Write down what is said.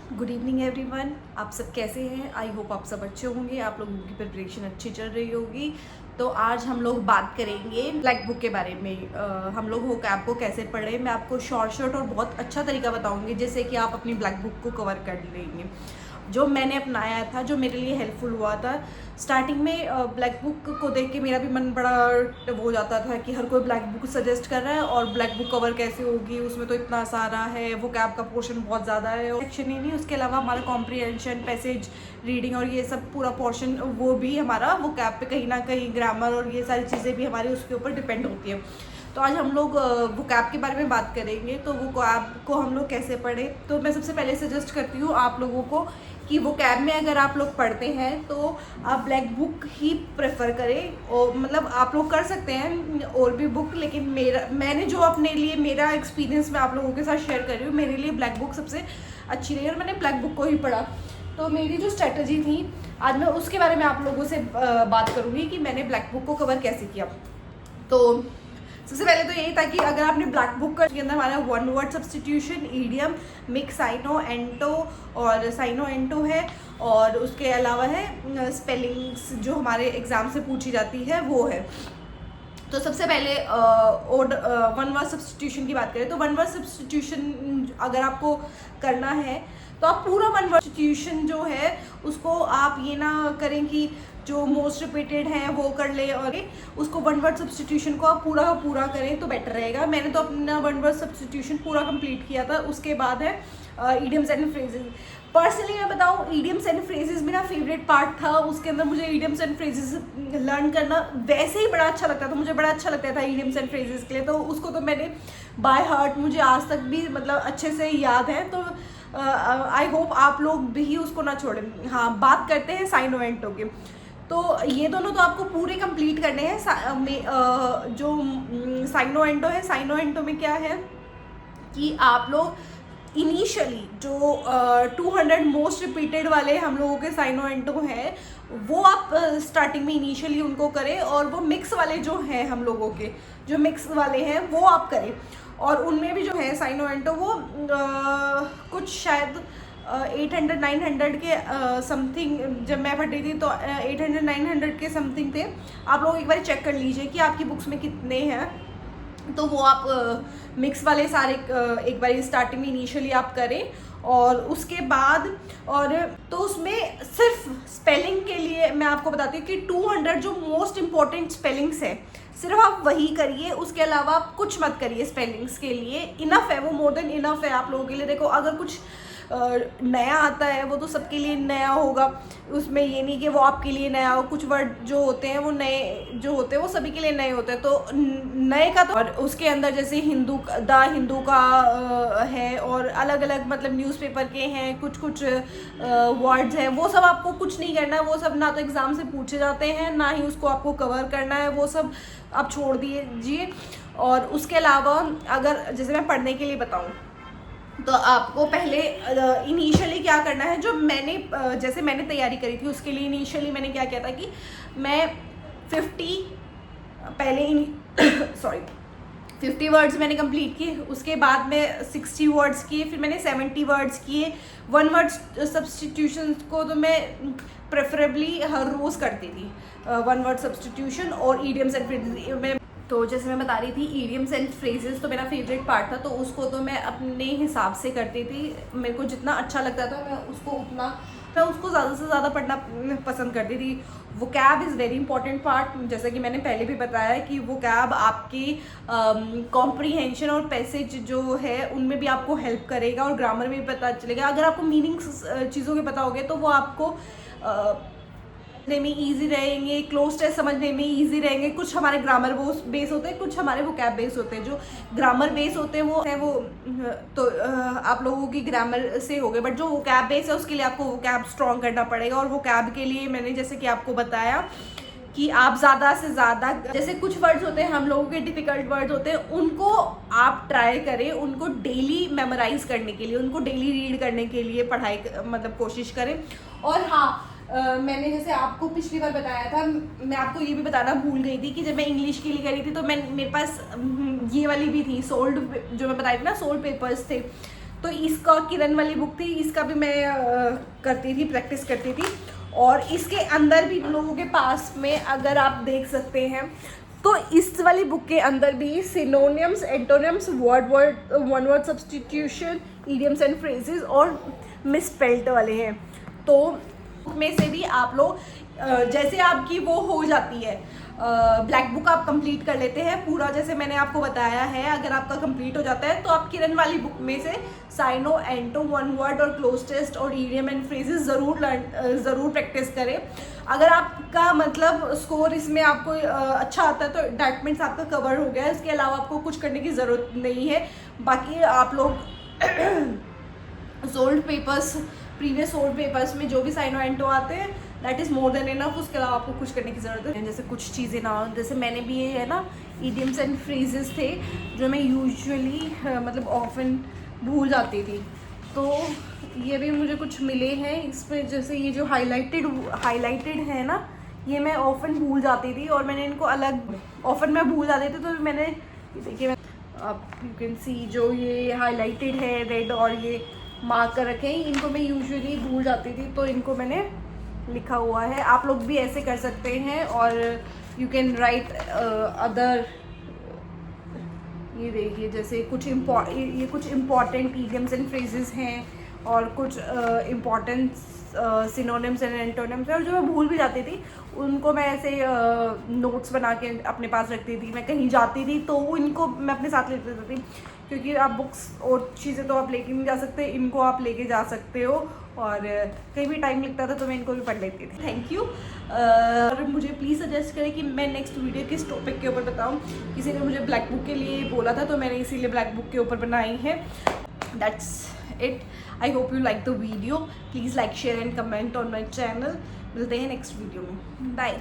Good evening everyone. आप सब कैसे हैं? आई होप आप सब अच्छे होंगे, आप लोगों की प्रिपरेशन अच्छी चल रही होगी। तो आज हम लोग बात करेंगे ब्लैक बुक के बारे में। हम लोग वोकैब को कैसे पढ़े, मैं आपको शॉर्ट और बहुत अच्छा तरीका बताऊंगी जिससे कि आप अपनी ब्लैक बुक को कवर कर लेंगे। जो मैंने अपनाया था, जो मेरे लिए हेल्पफुल हुआ था। स्टार्टिंग में ब्लैक बुक को देख के मेरा भी मन बड़ा हो जाता था कि हर कोई ब्लैक बुक सजेस्ट कर रहा है और ब्लैक बुक कवर कैसे होगी, उसमें तो इतना सारा है, वो कैब का पोर्शन बहुत ज़्यादा है और सेक्शन ही नहीं, उसके अलावा हमारा कॉम्प्रिहेंशन, पैसेज रीडिंग और ये सब पूरा पोर्शन वो भी हमारा वो कैब पे कहीं ना कहीं ग्रामर और ये सारी चीज़ें भी हमारी उसके ऊपर डिपेंड होती है। तो आज हम लोग वो कैब के बारे में बात करेंगे। तो वो कैब को हम लोग कैसे पढ़े, तो मैं सबसे पहले सजेस्ट करती हूँ आप लोगों को कि वो कैब में अगर आप लोग पढ़ते हैं तो आप ब्लैक बुक ही प्रेफर करें। और मतलब आप लोग कर सकते हैं और भी बुक, लेकिन मैंने जो अपने लिए मेरा एक्सपीरियंस मैं आप लोगों के साथ शेयर कर रही हूँ, मेरे लिए ब्लैक बुक सबसे अच्छी रही और मैंने ब्लैक बुक को ही पढ़ा। तो मेरी जो स्ट्रेटजी थी, आज मैं उसके बारे में आप लोगों से बात करूँगी कि मैंने ब्लैक बुक को कवर कैसे किया। तो सबसे पहले तो यही था कि अगर आपने ब्लैक बुक का के अंदर हमारा one word substitution, idiom, mix, synonym antonym और साइनो एंटो है, और उसके अलावा है स्पेलिंग्स जो हमारे एग्जाम से पूछी जाती है वो है। तो सबसे पहले वन वर्ड सब्सटीट्यूशन की बात करें तो वन वर्ड सब्सटीट्यूशन अगर आपको करना है तो आप पूरा वन वर्ड सब्सटीट्यूशन जो है उसको आप ये ना करें कि जो मोस्ट रिपीटेड है वो कर ले और उसको वन वर्ड सब्सटीट्यूशन को आप पूरा का पूरा करें तो बेटर रहेगा। मैंने तो अपना वन वर्ड सब्सटीट्यूशन पूरा कंप्लीट किया था। उसके बाद है ईडियम्स एंड फ्रेजेस। पर्सनली मैं बताऊँ, ईडियम्स एंड फ्रेजेस मेरा फेवरेट पार्ट था। उसके अंदर मुझे ईडियम्स एंड फ्रेजेस लर्न करना वैसे ही बड़ा अच्छा लगता था, मुझे बड़ा अच्छा लगता था ईडियम्स एंड फ्रेजेस के लिए। तो उसको तो मैंने बाय हार्ट, मुझे आज तक भी मतलब अच्छे से याद है। तो आई होप आप लोग भी उसको ना छोड़ें। हाँ, बात करते हैं साइनो एंटो के। तो ये दोनों तो आपको पूरे कंप्लीट करने हैं। जो साइनो एंटो है, साइनो एंटो में क्या है कि आप लोग इनिशियली जो 200 मोस्ट रिपीटेड वाले हम लोगों के साइनो एंटो हैं वो आप स्टार्टिंग में इनिशियली उनको करें, और वो मिक्स वाले जो हैं हम लोगों के जो मिक्स वाले हैं वो आप करें। और उनमें भी जो है साइनो एंटो वो कुछ शायद 800-900 के समथिंग, जब मैं पढ़ी थी तो 800-900 के समथिंग थे। आप लोग एक बार चेक कर लीजिए कि आपकी बुक्स में कितने हैं। तो वो आप मिक्स वाले सारे एक बार स्टार्टिंग में इनिशियली आप करें, और उसके बाद और तो उसमें सिर्फ स्पेलिंग के लिए मैं आपको बताती हूँ कि 200 जो मोस्ट इम्पॉर्टेंट स्पेलिंग्स है सिर्फ आप वही करिए। उसके अलावा आप कुछ मत करिए स्पेलिंग्स के लिए। इनफ है वो, मोर देन इनफ है आप लोगों के लिए। देखो, अगर कुछ नया आता है वो तो सबके लिए नया होगा, उसमें ये नहीं कि वो आपके लिए नया हो। कुछ वर्ड जो होते हैं वो नए जो होते हैं वो सभी के लिए नए होते हैं। तो नए का तो, और उसके अंदर जैसे हिंदू का है, और अलग अलग मतलब न्यूज़पेपर के हैं, कुछ वर्ड्स हैं, वो सब आपको कुछ नहीं करना है। वो सब ना तो एग्ज़ाम से पूछे जाते हैं, ना ही उसको आपको कवर करना है, वो सब आप छोड़ दीजिए। और उसके अलावा अगर जैसे मैं पढ़ने के लिए बताऊँ तो आपको पहले इनिशियली क्या करना है, जो मैंने जैसे मैंने तैयारी करी थी उसके लिए इनिशियली मैंने क्या किया था कि मैं 50 पहले सॉरी 50 वर्ड्स मैंने कंप्लीट किए। उसके बाद में 60 वर्ड्स किए, फिर मैंने 70 वर्ड्स किए। वन वर्ड सब्सटीट्यूशन को तो मैं प्रेफरेबली हर रोज़ करती थी, वन वर्ड सब्सटीट्यूशन और ईडियम्स एंड फ्रेजेस में। तो जैसे मैं बता रही थी, ईडियम्स एंड फ्रेजेस तो मेरा फेवरेट पार्ट था, तो उसको तो मैं अपने हिसाब से करती थी। मेरे को जितना अच्छा लगता था मैं उसको ज़्यादा से ज़्यादा पढ़ना पसंद करती थी। वो cab is very important part, जैसा कि मैंने पहले भी बताया कि वो कैब आपकी कॉम्प्रीहेंशन और पैसेज जो है उनमें भी आपको हेल्प करेगा, और ग्रामर में भी पता चलेगा। अगर आपको मीनिंग्स चीज़ों के पता होंगे तो वो आपको में ईजी रहेंगे, क्लोज टेस्ट समझने में ईजी रहेंगे। कुछ हमारे ग्रामर बेस होते हैं, कुछ हमारे वो कैब बेस होते हैं। जो ग्रामर बेस होते हैं वो तो आप लोगों की ग्रामर से हो गए, बट जो वो कैब बेस है उसके लिए आपको वो कैब स्ट्रॉन्ग करना पड़ेगा। और वो कैब के लिए मैंने जैसे कि आपको बताया कि आप ज़्यादा से ज़्यादा, जैसे कुछ वर्ड्स होते हैं हम लोगों के डिफ़िकल्ट वर्ड्स होते हैं, उनको आप ट्राई करें, उनको डेली मेमोराइज करने के लिए, उनको डेली रीड करने के लिए पढ़ाई मतलब कोशिश करें। और हाँ, मैंने जैसे आपको पिछली बार बताया था, मैं आपको ये भी बताना भूल गई थी कि जब मैं इंग्लिश के लिए करी थी तो मेरे पास ये वाली भी थी, सोल्ड, जो मैं बताई थी ना, सोल्ड पेपर्स थे। तो इसका किरण वाली बुक थी, इसका भी मैं करती थी, प्रैक्टिस करती थी। और इसके अंदर भी लोगों के पास में अगर आप देख सकते हैं तो इस वाली बुक के अंदर भी synonyms, antonyms, one word substitution, idioms and phrases और मिसस्पेल्ड वाले हैं। तो में से भी आप लोग जैसे आपकी वो हो जाती है ब्लैक बुक आप कंप्लीट कर लेते हैं पूरा, जैसे मैंने आपको बताया है, अगर आपका कंप्लीट हो जाता है तो आप किरण वाली बुक में से साइनो, एंटो, वन वर्ड और क्लोज टेस्ट और इडियम एंड फ्रेजेस ज़रूर प्रैक्टिस करें। अगर आपका मतलब स्कोर इसमें आपको अच्छा आता है तो दैट मीन्स आपका कवर हो गया है, इसके अलावा आपको कुछ करने की ज़रूरत नहीं है। बाकी आप लोग sold papers, previous sold papers में जो भी साइनो एंटो आते हैं that is more than enough, उसके अलावा आपको कुछ करने की ज़रूरत है। जैसे कुछ चीज़ें ना, जैसे मैंने भी ये है ना इडियम्स एंड फ्रेजेस थे जो मैं यूजुअली मतलब ऑफन भूल जाती थी, तो ये भी मुझे कुछ मिले हैं इसमें। जैसे ये जो हाईलाइटेड है ना, ये मैं ऑफन भूल जाती थी और मैंने इनको अलग, ऑफन मैं भूल जाती थी तो मैंने देखिए आप यू कैन सी जो ये हाईलाइटेड है रेड और ये मार्क कर रखे हैं, इनको मैं यूजुअली भूल जाती थी तो इनको मैंने लिखा हुआ है। आप लोग भी ऐसे कर सकते हैं और यू कैन राइट अदर, ये देखिए जैसे ये कुछ इम्पॉर्टेंट इडियम्स एंड फ्रेजेस हैं और कुछ इम्पॉर्टेंट सिनोनिम्स एंड एंटोनिम्स हैं, और जो मैं भूल भी जाती थी उनको मैं ऐसे नोट्स बना के अपने पास रखती थी। मैं कहीं जाती थी तो इनको मैं अपने साथ लेती थी, क्योंकि आप बुक्स और चीज़ें तो आप लेके नहीं जा सकते, इनको आप लेके जा सकते हो और कहीं भी टाइम लगता था तो मैं इनको भी पढ़ लेती थी। Thank you. और मुझे प्लीज़ सजेस्ट करें कि मैं नेक्स्ट वीडियो किस टॉपिक के ऊपर बताऊं। किसी ने मुझे ब्लैक बुक के लिए बोला था तो मैंने इसीलिए ब्लैक बुक के ऊपर बनाई है। That's it. I hope you like the video. Please like, share and comment on my channel. मिलते हैं नेक्स्ट वीडियो में। बाय।